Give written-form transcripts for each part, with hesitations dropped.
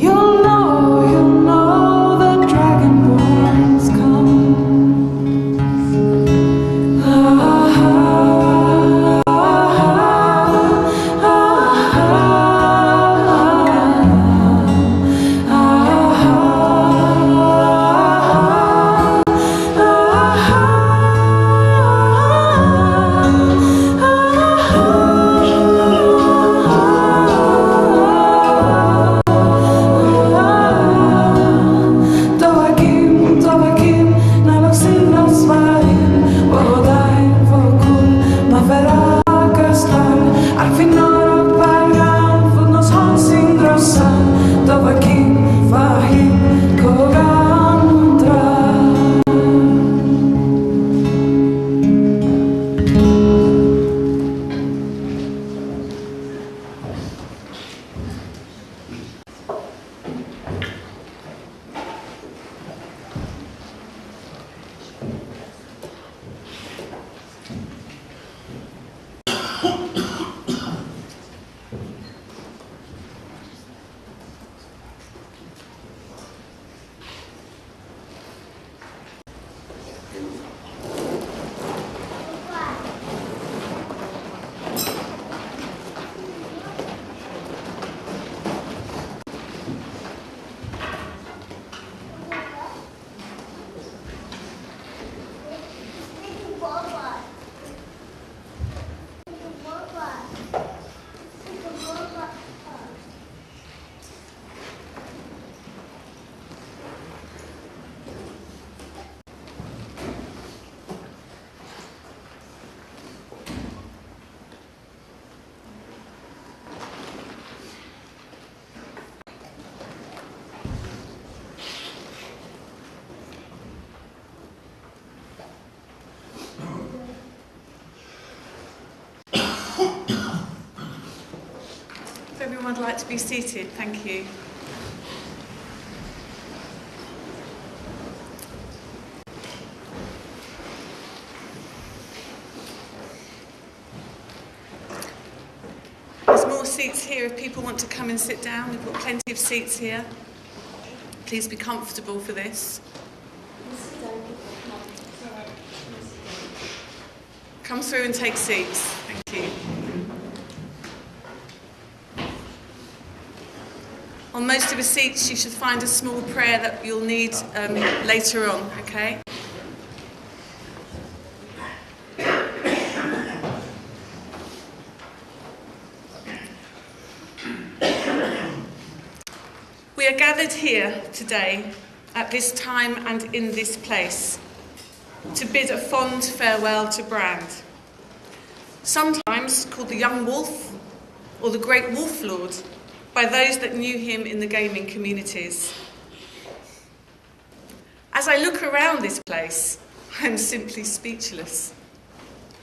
You'll know the dragonborns come. If everyone would like to be seated, thank you. There's more seats here if people want to come and sit down. We've got plenty of seats here. Please be comfortable for this. Come through and take seats. Thank you. On most of the seats you should find a small prayer that you'll need later on, okay? We are gathered here today at this time and in this place to bid a fond farewell to Brand, sometimes called the Young Wolf or the Great Wolf Lord by those that knew him in the gaming communities. As I look around this place, I am simply speechless.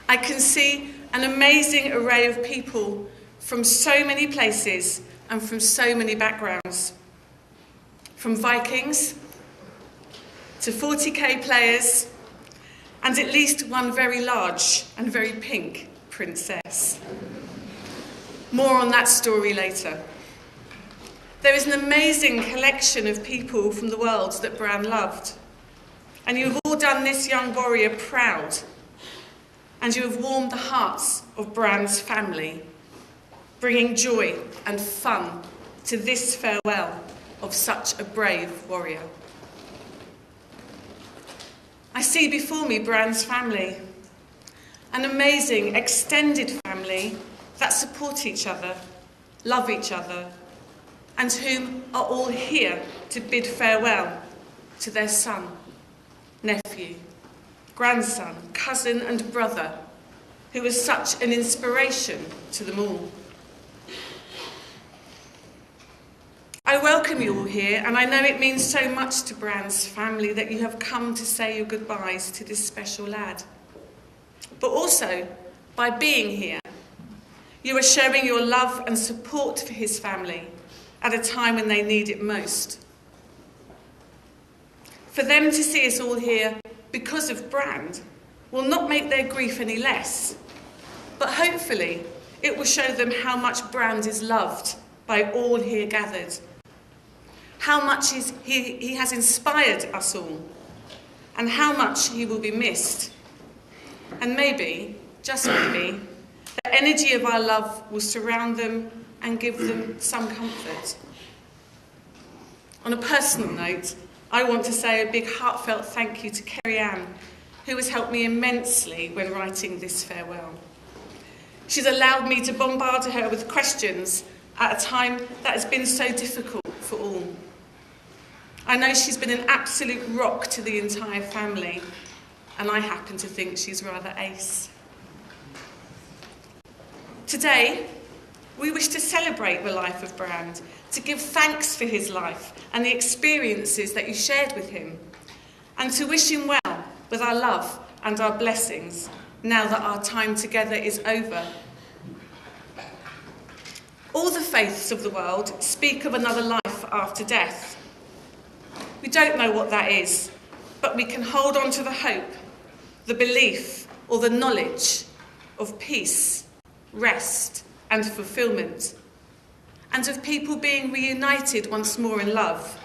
I can see an amazing array of people from so many places and from so many backgrounds. From Vikings to 40k players and at least one very large and very pink princess. More on that story later. There is an amazing collection of people from the world that Bran loved. And you have all done this young warrior proud. And you have warmed the hearts of Bran's family, bringing joy and fun to this farewell of such a brave warrior. I see before me Bran's family, an amazing extended family that support each other, love each other, and whom are all here to bid farewell to their son, nephew, grandson, cousin and brother, who was such an inspiration to them all. I welcome you all here, and I know it means so much to Bran's family that you have come to say your goodbyes to this special lad. But also, by being here, you are showing your love and support for his family at a time when they need it most. For them to see us all here because of Brand will not make their grief any less, but hopefully it will show them how much Brand is loved by all here gathered, how much he has inspired us all, and how much he will be missed. And maybe, just maybe, the energy of our love will surround them and give them some comfort. On a personal note, I want to say a big heartfelt thank you to Kerry Ann, who has helped me immensely when writing this farewell. She's allowed me to bombard her with questions at a time that has been so difficult for all. I know she's been an absolute rock to the entire family, and I happen to think she's rather ace. Today, we wish to celebrate the life of Brand, to give thanks for his life and the experiences that he shared with him, and to wish him well with our love and our blessings now that our time together is over. All the faiths of the world speak of another life after death. We don't know what that is, but we can hold on to the hope, the belief, or the knowledge of peace, rest, and fulfillment, and of people being reunited once more in love.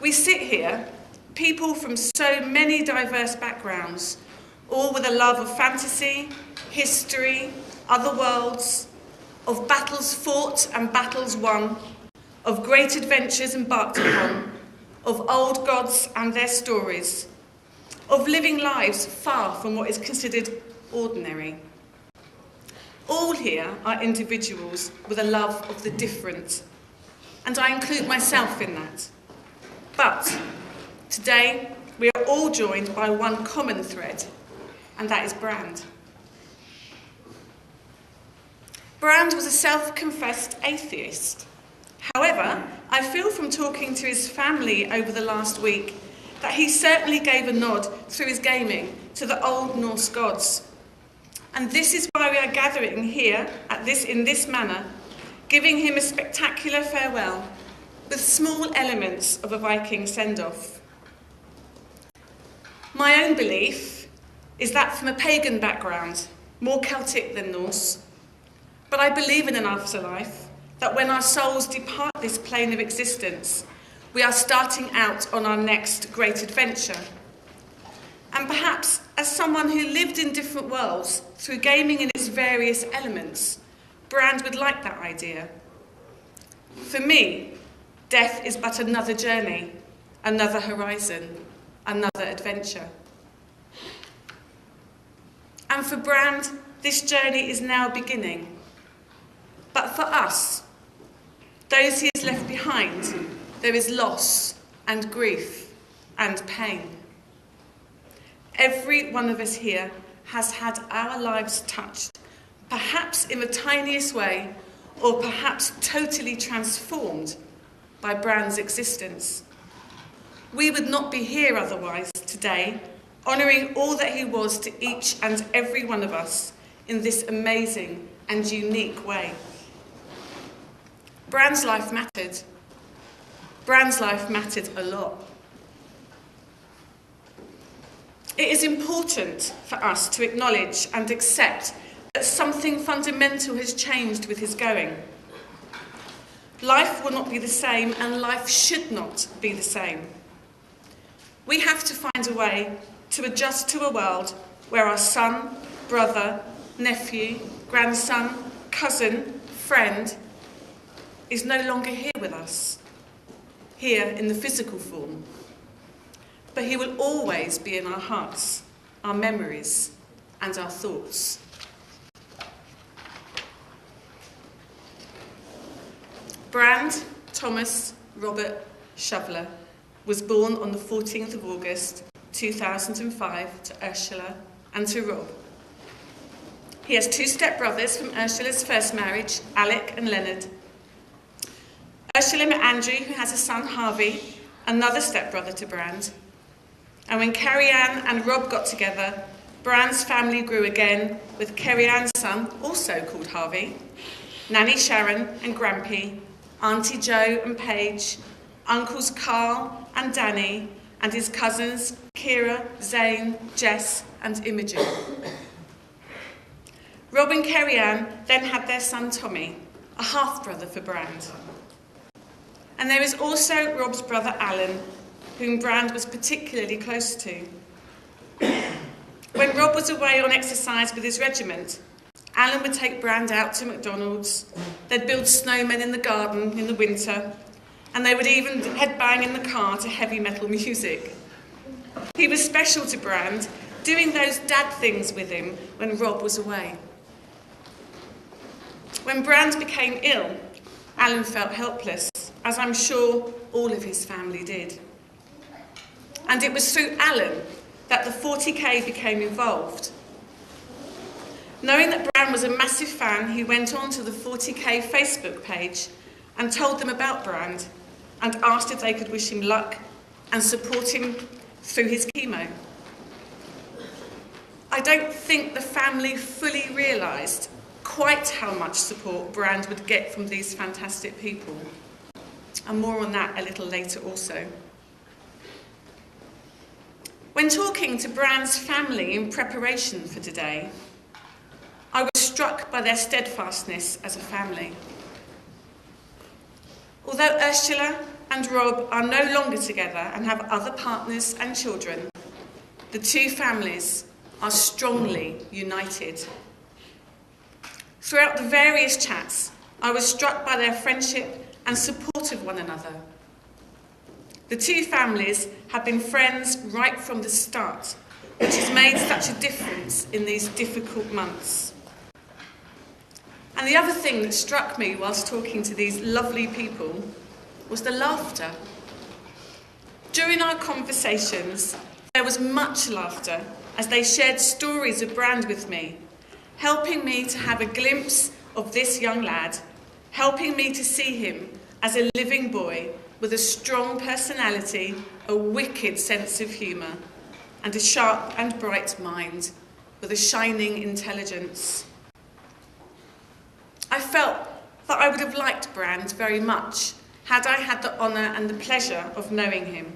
We sit here, people from so many diverse backgrounds, all with a love of fantasy, history, other worlds, of battles fought and battles won, of great adventures embarked upon, of old gods and their stories, of living lives far from what is considered ordinary. All here are individuals with a love of the different, and I include myself in that. But today, we are all joined by one common thread, and that is Brand. Brand was a self-confessed atheist. However, I feel from talking to his family over the last week that he certainly gave a nod through his gaming to the old Norse gods. And this is why we are gathering here in this manner, giving him a spectacular farewell with small elements of a Viking send-off. My own belief is that from a pagan background, more Celtic than Norse, but I believe in an afterlife, that when our souls depart this plane of existence, we are starting out on our next great adventure. And perhaps, as someone who lived in different worlds through gaming in its various elements, Brand would like that idea. For me, death is but another journey, another horizon, another adventure. And for Brand, this journey is now beginning. But for us, those he has left behind, there is loss and grief and pain. Every one of us here has had our lives touched, perhaps in the tiniest way, or perhaps totally transformed by Brand's existence. We would not be here otherwise today, honouring all that he was to each and every one of us in this amazing and unique way. Brand's life mattered. Brand's life mattered a lot. It is important for us to acknowledge and accept that something fundamental has changed with his going. Life will not be the same, and life should not be the same. We have to find a way to adjust to a world where our son, brother, nephew, grandson, cousin, friend is no longer here with us, here in the physical form. But he will always be in our hearts, our memories, and our thoughts. Brand Thomas Robert Shoveler was born on the 14th of August 2005 to Ursula and to Rob. He has two stepbrothers from Ursula's first marriage, Alec and Leonard. Ursula met Andrew, who has a son, Harvey, another stepbrother to Brand. And when Kerry Ann and Rob got together, Brand's family grew again, with Kerry Ann's son, also called Harvey, Nanny Sharon and Grampy, Auntie Jo and Paige, uncles Carl and Danny, and his cousins Kira, Zane, Jess and Imogen. Rob and Kerry Ann then had their son Tommy, a half-brother for Brand. And there is also Rob's brother Alan, whom Brand was particularly close to. When Rob was away on exercise with his regiment, Alan would take Brand out to McDonald's. They'd build snowmen in the garden in the winter, and they would even headbang in the car to heavy metal music. He was special to Brand, doing those dad things with him when Rob was away. When Brand became ill, Alan felt helpless, as I'm sure all of his family did. And it was through Alan that the 40K became involved. Knowing that Brand was a massive fan, he went on to the 40K Facebook page and told them about Brand and asked if they could wish him luck and support him through his chemo. I don't think the family fully realised quite how much support Brand would get from these fantastic people. And more on that a little later also. When talking to Brand's family in preparation for today, I was struck by their steadfastness as a family. Although Ursula and Rob are no longer together and have other partners and children, the two families are strongly united. Throughout the various chats, I was struck by their friendship and support of one another. The two families have been friends right from the start, which has made such a difference in these difficult months. And the other thing that struck me whilst talking to these lovely people was the laughter. During our conversations, there was much laughter as they shared stories of Brand with me, helping me to have a glimpse of this young lad, helping me to see him as a living boy with a strong personality, a wicked sense of humour, and a sharp and bright mind with a shining intelligence. I felt that I would have liked Brand very much had I had the honour and the pleasure of knowing him.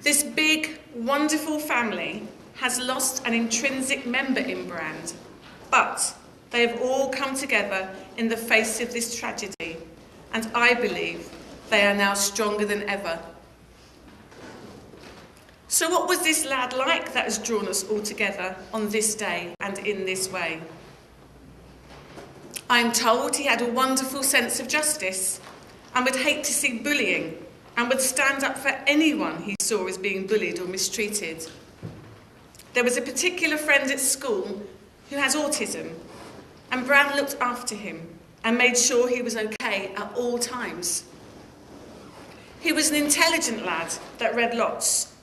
This big, wonderful family has lost an intrinsic member in Brand, but they have all come together in the face of this tragedy, and I believe they are now stronger than ever. So what was this lad like that has drawn us all together on this day and in this way? I'm told he had a wonderful sense of justice and would hate to see bullying and would stand up for anyone he saw as being bullied or mistreated. There was a particular friend at school who has autism, and Brand looked after him and made sure he was okay at all times. He was an intelligent lad that read lots.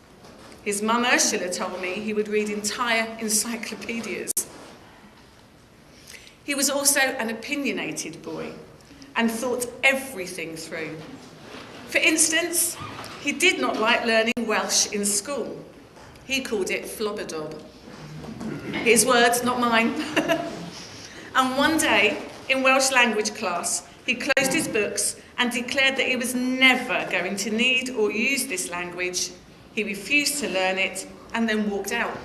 His mum Ursula told me he would read entire encyclopedias. He was also an opinionated boy and thought everything through. For instance, he did not like learning Welsh in school. He called it flobberdob. His words, not mine. And one day, in Welsh language class, he closed his books and declared that he was never going to need or use this language. He refused to learn it and then walked out.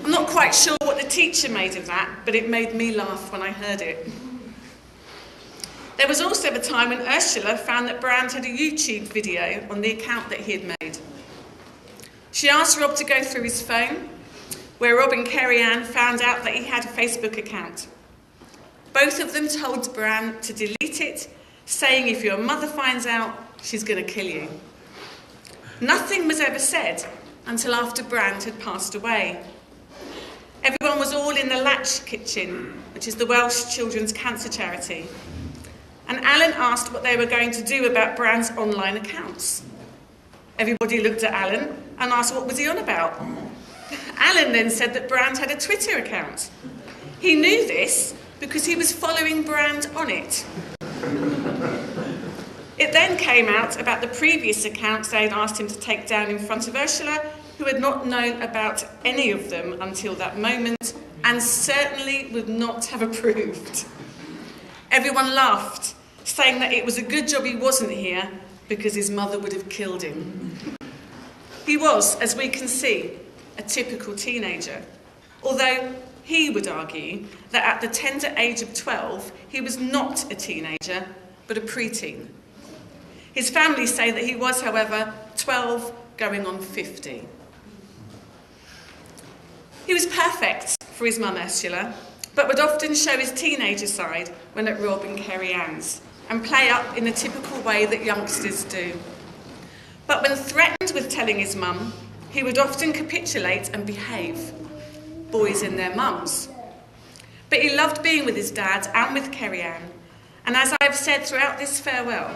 I'm not quite sure what the teacher made of that, but it made me laugh when I heard it. There was also a time when Ursula found that Brand had a YouTube video on the account that he had made. She asked Rob to go through his phone, where Rob and Kerry-Ann found out that he had a Facebook account. Both of them told Brand to delete it, saying if your mother finds out, she's going to kill you. Nothing was ever said until after Brand had passed away. Everyone was all in the Latch kitchen, which is the Welsh Children's Cancer Charity. And Alan asked what they were going to do about Brand's online accounts. Everybody looked at Alan and asked what was he on about. Alan then said that Brand had a Twitter account. He knew this because he was following Brand on it. It then came out about the previous accounts they had asked him to take down in front of Ursula, who had not known about any of them until that moment and certainly would not have approved. Everyone laughed, saying that it was a good job he wasn't here because his mother would have killed him. He was, as we can see, a typical teenager, although he would argue that at the tender age of 12, he was not a teenager, but a preteen. His family say that he was, however, 12 going on 50. He was perfect for his mum Ursula, but would often show his teenager side when at Rob and Kerry Ann's and play up in the typical way that youngsters do. But when threatened with telling his mum, he would often capitulate and behave. Boys and their mums. But he loved being with his dad and with Kerry Ann, and as I've said throughout this farewell,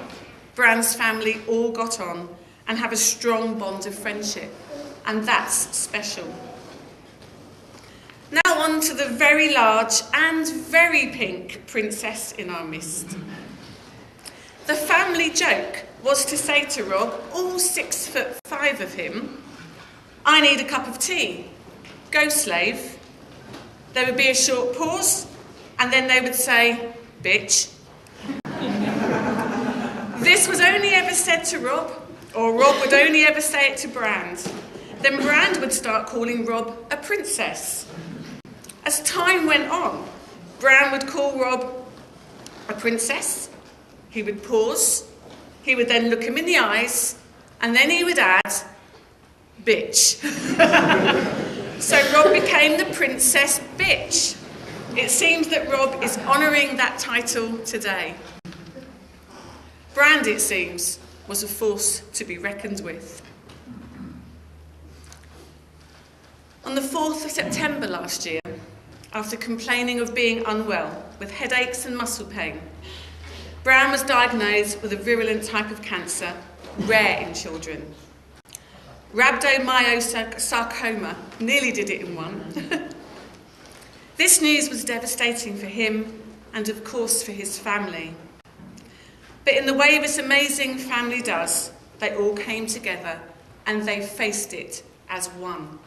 Bran's family all got on and have a strong bond of friendship, and that's special. Now on to the very large and very pink princess in our midst. The family joke was to say to Rob, all 6'5" of him, "I need a cup of tea. Go, slave." There would be a short pause, and then they would say, "Bitch." This was only ever said to Rob, or Rob would only ever say it to Brand. Then Brand would start calling Rob a princess. As time went on, Brand would call Rob a princess. He would pause. He would then look him in the eyes, and then he would add, "Bitch." So Rob became the Princess Bitch. It seems that Rob is honouring that title today. Brand, it seems, was a force to be reckoned with. On the 4th of September last year, after complaining of being unwell with headaches and muscle pain, Brand was diagnosed with a virulent type of cancer, rare in children. Rhabdomyosarcoma, nearly did it in one. This news was devastating for him and, of course, for his family. But in the way this amazing family does, they all came together and they faced it as one.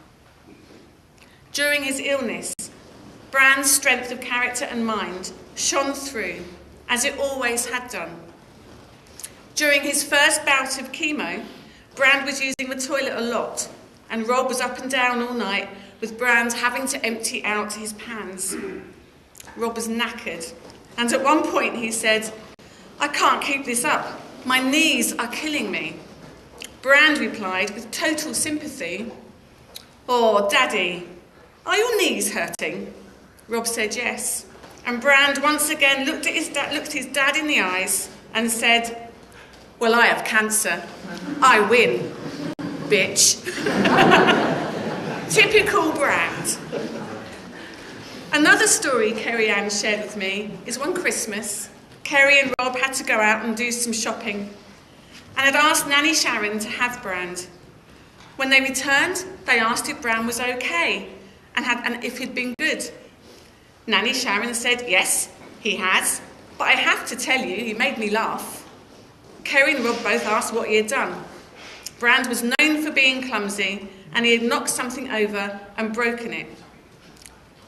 During his illness, Brand's strength of character and mind shone through, as it always had done. During his first bout of chemo, Brand was using the toilet a lot, and Rob was up and down all night, with Brand having to empty out his pans. Rob was knackered, and at one point he said, "I can't keep this up. My knees are killing me." Brand replied with total sympathy, "Oh, Daddy, are your knees hurting?" Rob said yes, and Brand once again looked his dad in the eyes and said, "Well, I have cancer. I win, bitch." Typical Brand. Another story Kerry Ann shared with me is one Christmas, Kerry and Rob had to go out and do some shopping and had asked Nanny Sharon to have Brand. When they returned, they asked if Brand was okay and if he'd been good. Nanny Sharon said, "Yes, he has, but I have to tell you, he made me laugh." Kerry and Rob both asked what he had done. Brand was known for being clumsy, and he had knocked something over and broken it.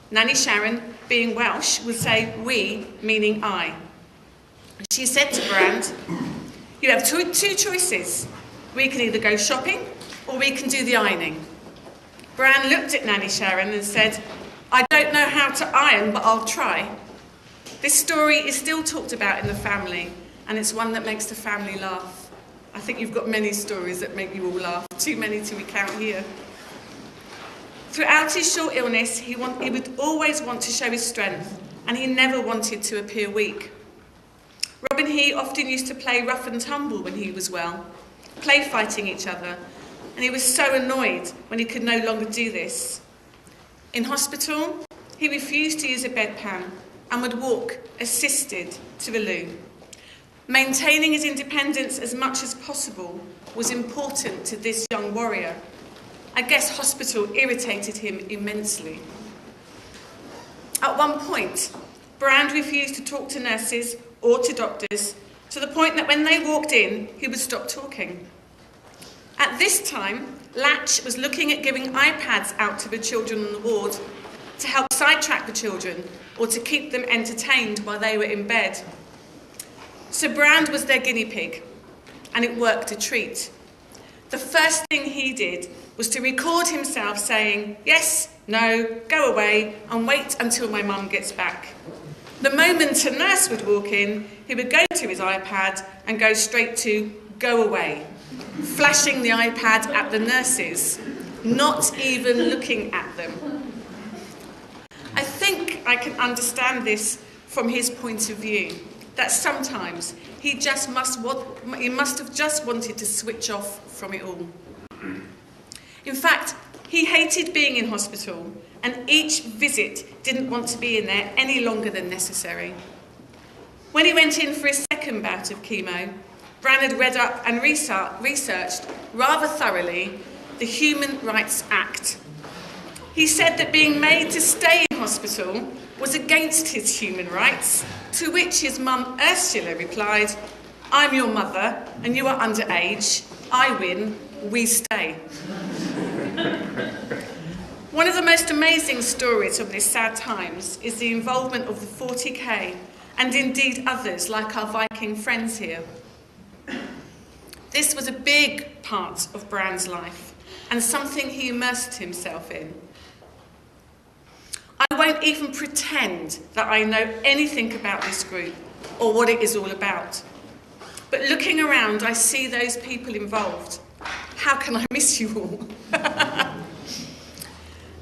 Nanny Sharon, being Welsh, would say "we," meaning I. She said to Brand, "You have two choices. We can either go shopping or we can do the ironing." Brand looked at Nanny Sharon and said, "I don't know how to iron, but I'll try." This story is still talked about in the family, and it's one that makes the family laugh. I think you've got many stories that make you all laugh, too many to recount here. Throughout his short illness, he would always want to show his strength, and he never wanted to appear weak. Rob and he often used to play rough and tumble when he was well, play fighting each other, and he was so annoyed when he could no longer do this. In hospital, he refused to use a bedpan and would walk assisted to the loo. Maintaining his independence as much as possible was important to this young warrior. I guess hospital irritated him immensely. At one point, Brand refused to talk to nurses or to doctors, to the point that when they walked in, he would stop talking. At this time, Latch was looking at giving iPads out to the children on the ward to help sidetrack the children or to keep them entertained while they were in bed. So Brand was their guinea pig, and it worked a treat. The first thing he did was to record himself saying, "Yes, no, go away, and wait until my mum gets back." The moment a nurse would walk in, he would go to his iPad and go straight to "go away," flashing the iPad at the nurses, not even looking at them. I think I can understand this from his point of view, that sometimes he must have just wanted to switch off from it all. In fact, he hated being in hospital, and each visit didn't want to be in there any longer than necessary. When he went in for his second bout of chemo, Bran had read up and researched rather thoroughly the Human Rights Act. He said that being made to stay in hospital was against his human rights, to which his mum Ursula replied, "I'm your mother and you are underage. I win, we stay." One of the most amazing stories of these sad times is the involvement of the 40K and indeed others like our Viking friends here. This was a big part of Bran's life and something he immersed himself in. I won't even pretend that I know anything about this group or what it is all about. But looking around, I see those people involved. How can I miss you all?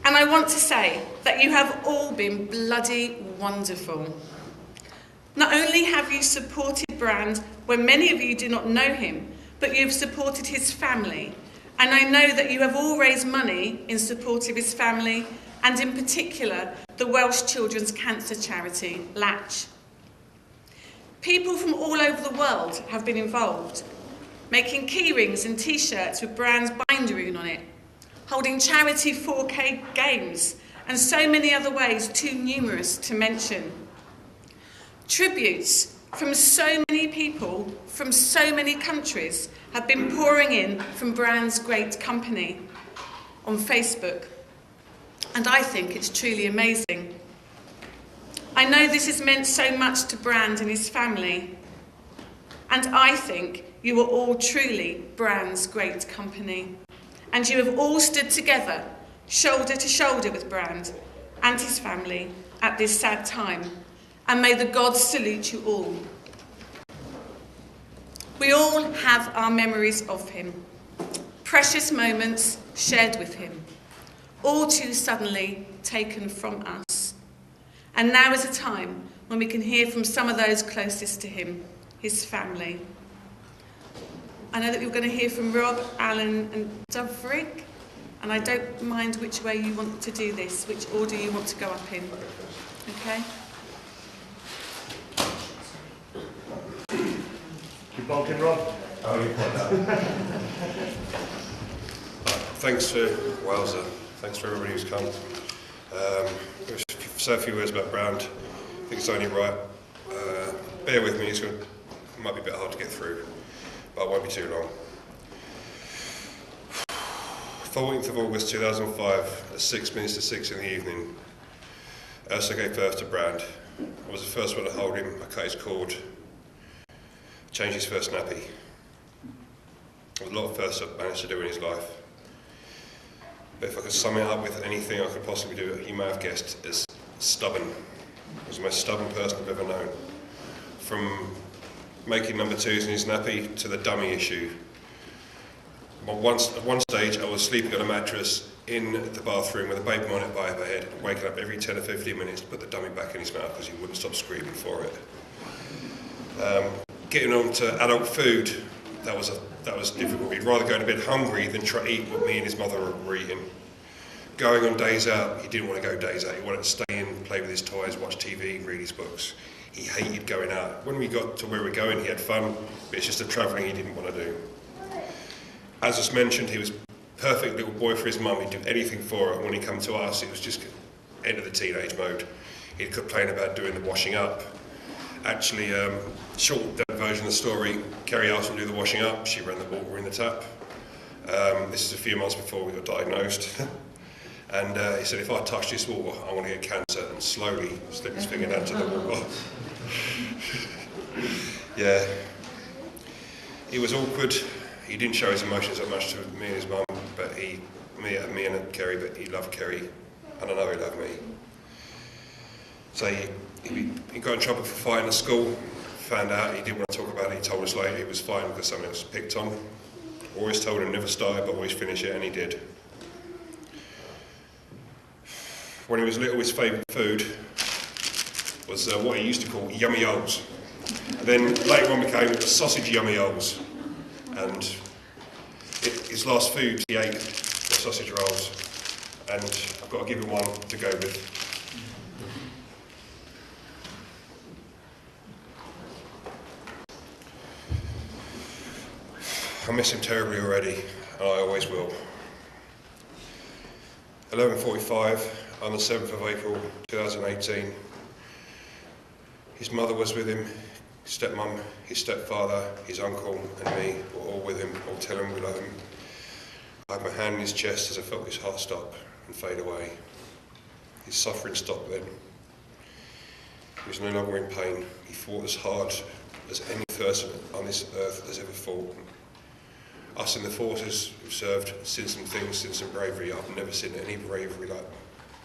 And I want to say that you have all been bloody wonderful. Not only have you supported Brand when many of you do not know him, but you've supported his family. And I know that you have all raised money in support of his family, and in particular, the Welsh Children's Cancer Charity, Latch. People from all over the world have been involved, making keyrings and t-shirts with Brand's binder rune on it, holding charity 4K games, and so many other ways too numerous to mention. Tributes from so many people from so many countries have been pouring in from Brand's great company on Facebook, and I think it's truly amazing. I know this has meant so much to Brand and his family, and I think you are all truly Brand's great company. And you have all stood together, shoulder to shoulder with Brand and his family at this sad time. And may the gods salute you all. We all have our memories of him, precious moments shared with him, all too suddenly taken from us. And now is a time when we can hear from some of those closest to him, his family. I know that you're going to hear from Rob, Alan and Dovrig, and I don't mind which way you want to do this, which order you want to go up in. Okay? You bonking, Rob? Oh, you put that. Thanks to Wowzer. Thanks for everybody who's come. Say a few words about Brand. I think it's only right. Bear with me, it might be a bit hard to get through, but it won't be too long. 14th of August 2005, at 6 minutes to 6 in the evening, Ursula gave birth to Brand. I was the first one to hold him. I cut his cord, changed his first nappy. There was a lot of firsts I've managed to do in his life. But if I could sum it up with anything I could possibly do, you may have guessed, is stubborn. He was the most stubborn person I've ever known. From making number twos in his nappy to the dummy issue. At one stage, I was sleeping on a mattress in the bathroom with a baby on it by her head, waking up every 10 or 15 minutes to put the dummy back in his mouth because he wouldn't stop screaming for it. Getting on to adult food, that was difficult. He'd rather go to bed hungry than try to eat what me and his mother were eating. Going on days out, he didn't want to go days out. He wanted to stay in, play with his toys, watch TV, read his books. He hated going out. When we got to where we were going, he had fun, but it's just the travelling he didn't want to do. As was mentioned, he was a perfect little boy for his mum. He'd do anything for her. When he come to us, it was just end of the teenage mode. He'd complain about doing the washing up. Actually, short version of the story, Kerry asked him to do the washing up. She ran the water in the tap. This is a few months before we got diagnosed. And he said, if I touch this water, I want to get cancer, and slowly slip his finger down to the water. Yeah. It was awkward. He didn't show his emotions that much to me and his mum, but me and Kerry, but he loved Kerry, and I know he loved me. So he got in trouble for fighting at school. Found out he didn't want to talk about it. He told us later he was fighting because someone else picked on. Always told him never start but always finish it, and he did. When he was little, his favourite food was what he used to call yummy holes. And then later on became it was sausage yummy holes. And his last food he ate were sausage rolls. And I've got to give him one to go with. I miss him terribly already, and I always will. 11:45 on the 7th of April 2018. His mother was with him, his stepmum, his stepfather, his uncle and me were all with him, all telling him we love him. I had my hand in his chest as I felt his heart stop and fade away. His suffering stopped then. He was no longer in pain. He fought as hard as any person on this earth has ever fought. Us in the forces who've served, seen some things, seen some bravery. I've never seen any bravery like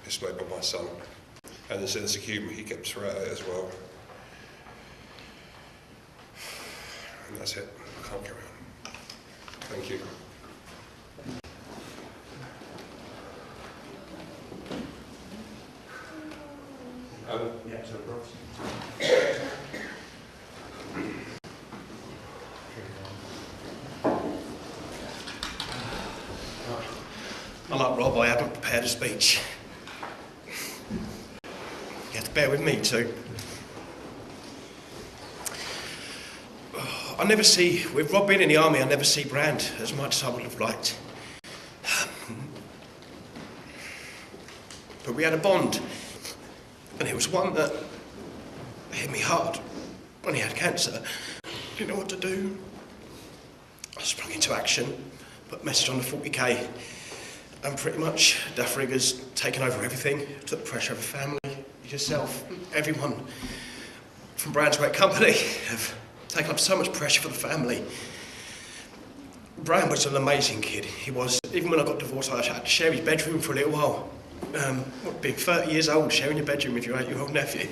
displayed by my son. And the sense of humour he kept throughout it as well. And that's it. I can't carry on. Thank you. Yeah, so Ross. Unlike Rob, I haven't prepared a speech. You have to bear with me too. I never see, with Rob being in the army, I never see Brand as much as I would have liked. But we had a bond, and it was one that hit me hard. When he had cancer, didn't know what to do. I sprung into action, put a message on the 40k, and pretty much Duff Riggers taken over everything, took the pressure of the family, yourself, everyone from Brand's great company have taken up so much pressure for the family. Brand was an amazing kid. He was, even when I got divorced, I had to share his bedroom for a little while. Being 30 years old, sharing your bedroom with your 8-year-old nephew.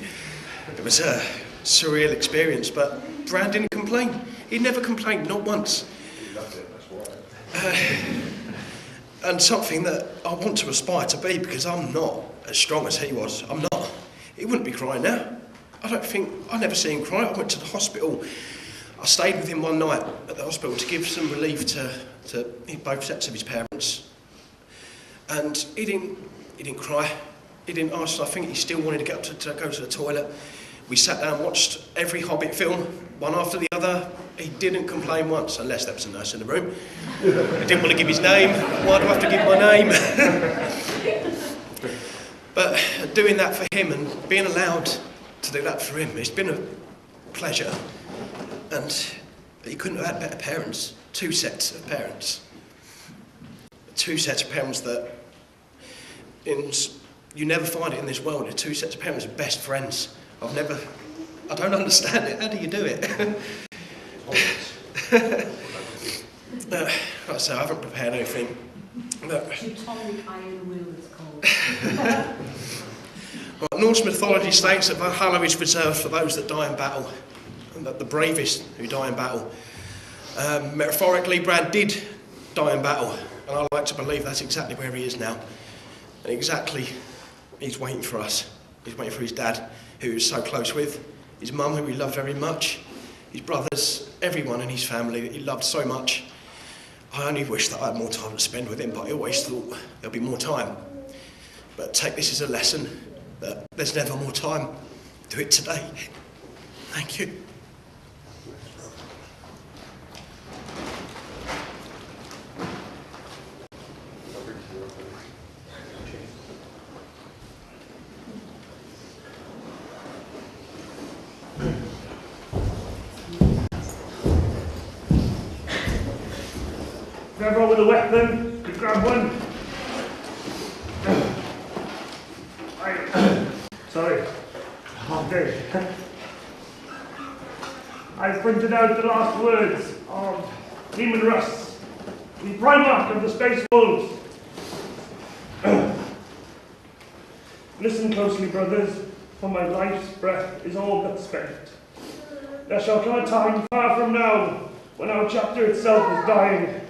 It was a surreal experience, but Brand didn't complain. He never complained, not once. He loved it, that's why. And something that I want to aspire to be, because I'm not as strong as he was. I'm not. He wouldn't be crying now. I never see him cry. I went to the hospital. I stayed with him one night at the hospital to give some relief to both sets of his parents. And he didn't cry. He didn't ask. I think he still wanted to get up to go to the toilet. We sat down and watched every Hobbit film, one after the other. He didn't complain once, unless there was a nurse in the room. He didn't want to give his name. Why do I have to give my name? But doing that for him and being allowed to do that for him, it's been a pleasure. And he couldn't have had better parents. 2 sets of parents. 2 sets of parents that you never find it in this world. 2 sets of parents are best friends. I don't understand it. How do you do it? Like I say, I haven't prepared anything. Teutonic Iron Will, it's called. Right, Norse mythology states that Valhalla is reserved for those that die in battle, and that the bravest who die in battle. Metaphorically, Brad did die in battle, and I like to believe that's exactly where he is now. And exactly, he's waiting for us. He's waiting for his dad, who he was so close with, his mum, who he loved very much, his brothers, everyone in his family that he loved so much. I only wish that I had more time to spend with him, but I always thought there'll be more time. But take this as a lesson, that there's never more time. Do it today. Thank you. Whoever with a weapon could grab one. Sorry. Okay. I've printed out the last words of Demon Russ, the Primarch of the Space Wolves. Listen closely, brothers. for my life's breath is all but spent. There shall come a time far from now when our chapter itself is dying,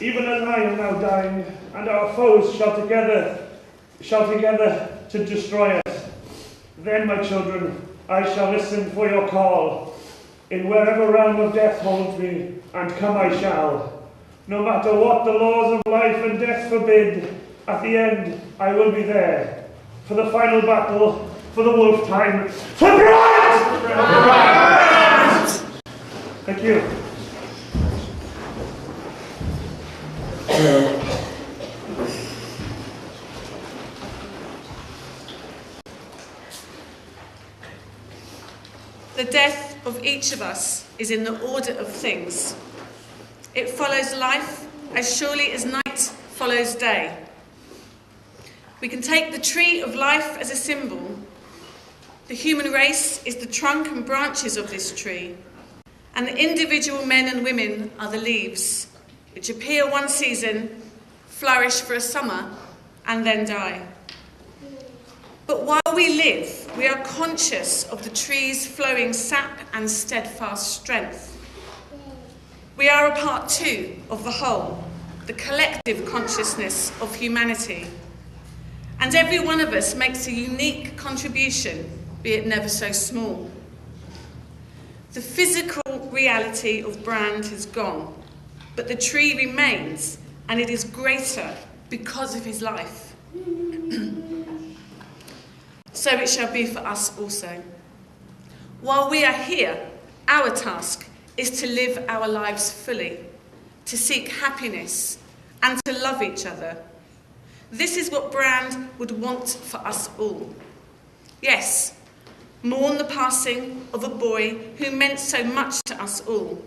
even as I am now dying, and our foes shall together to destroy us. Then, my children, I shall listen for your call. In wherever realm of death holds me, and come I shall. No matter what the laws of life and death forbid, at the end I will be there. For the final battle, for the wolf time, for Brand! Thank you. The death of each of us is in the order of things. It follows life as surely as night follows day. We can take the tree of life as a symbol. The human race is the trunk and branches of this tree, and the individual men and women are the leaves, which appear one season, flourish for a summer, and then die. But while we live, we are conscious of the tree's flowing sap and steadfast strength. We are a part too of the whole, the collective consciousness of humanity. And every one of us makes a unique contribution, be it never so small. The physical reality of Brand has gone, but the tree remains, and it is greater because of his life. So it shall be for us also. While we are here, our task is to live our lives fully, to seek happiness, and to love each other. This is what Brand would want for us all. Yes, mourn the passing of a boy who meant so much to us all,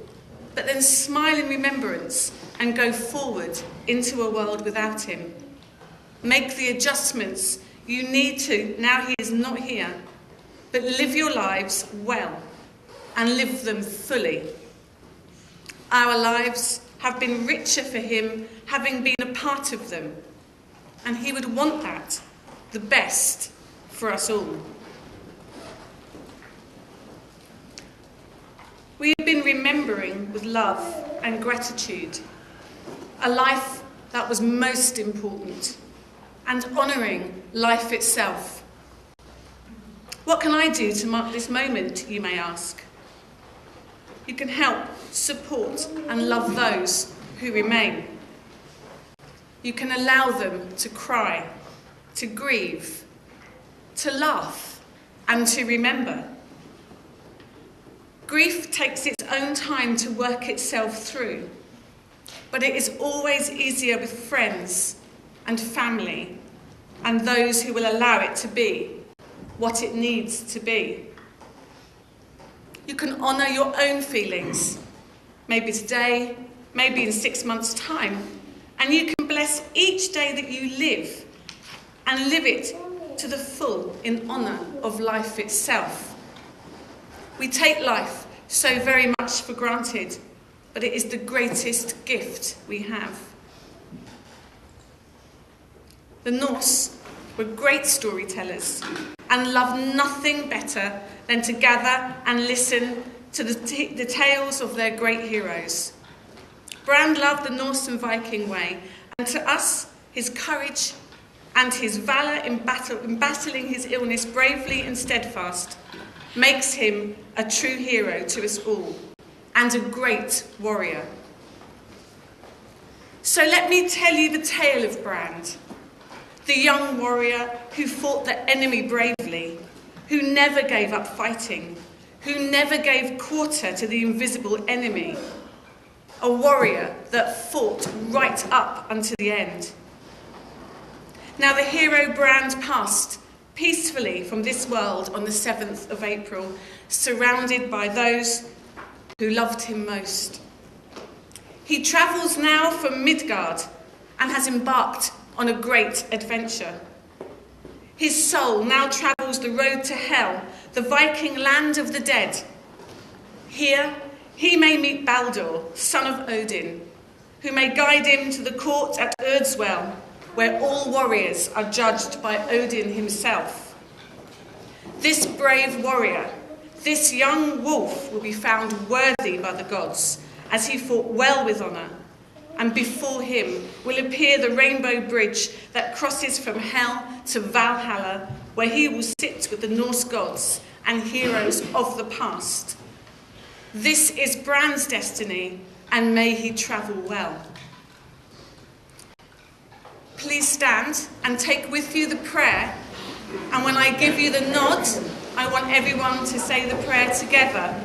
but then smile in remembrance and go forward into a world without him. Make the adjustments you need to now he is not here, but live your lives well and live them fully. Our lives have been richer for him having been a part of them, and he would want that, the best for us all. We have been remembering with love and gratitude a life that was most important, and honouring life itself. What can I do to mark this moment, you may ask? You can help, support and love those who remain. You can allow them to cry, to grieve, to laugh and to remember. Grief takes its own time to work itself through, but it is always easier with friends and family, and those who will allow it to be what it needs to be. You can honour your own feelings, maybe today, maybe in 6 months' time, and you can bless each day that you live and live it to the full in honour of life itself. We take life so very much for granted, but it is the greatest gift we have. The Norse were great storytellers and loved nothing better than to gather and listen to the tales of their great heroes. Brand loved the Norse and Viking way, and to us, his courage and his valour in battling his illness bravely and steadfast makes him a true hero to us all, and a great warrior. So let me tell you the tale of Brand, the young warrior who fought the enemy bravely, who never gave up fighting, who never gave quarter to the invisible enemy, a warrior that fought right up unto the end. Now the hero Brand passed peacefully from this world on the 7th of April, surrounded by those who loved him most. He travels now from Midgard and has embarked on a great adventure. His soul now travels the road to Hell, the Viking land of the dead. Here, he may meet Baldur, son of Odin, who may guide him to the court at Urdswell, where all warriors are judged by Odin himself. This brave warrior, this young wolf will be found worthy by the gods, as he fought well with honour. And before him will appear the rainbow bridge that crosses from hell to Valhalla, where he will sit with the Norse gods and heroes of the past. This is Bran's destiny, and may he travel well. Please stand and take with you the prayer, and when I give you the nod, I want everyone to say the prayer together.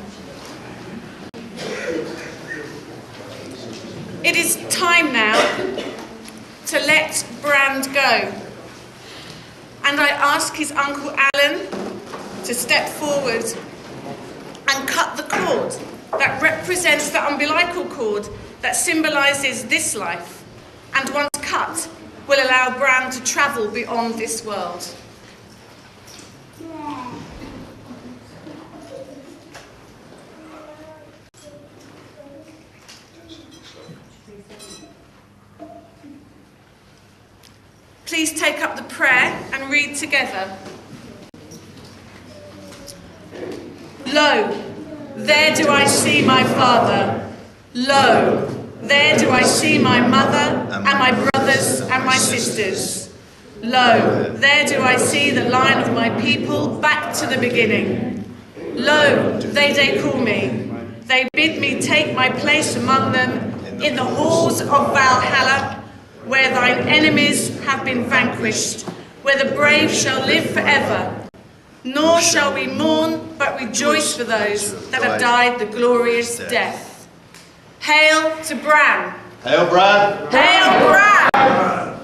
It is time now to let Brand go. And I ask his uncle Alan to step forward and cut the cord that represents the umbilical cord that symbolises this life, and once cut will allow Brand to travel beyond this world. Please take up the prayer and read together. Lo, there do I see my father. Lo, there do I see my mother and my brothers and my sisters. Lo, there do I see the line of my people back to the beginning. Lo, they call me. They bid me take my place among them in the halls of Valhalla, where thine enemies have been vanquished, where the brave shall live forever. Nor shall we mourn, but rejoice for those that have died the glorious death. Hail to Bran! Hail, Brad! Hail Bran!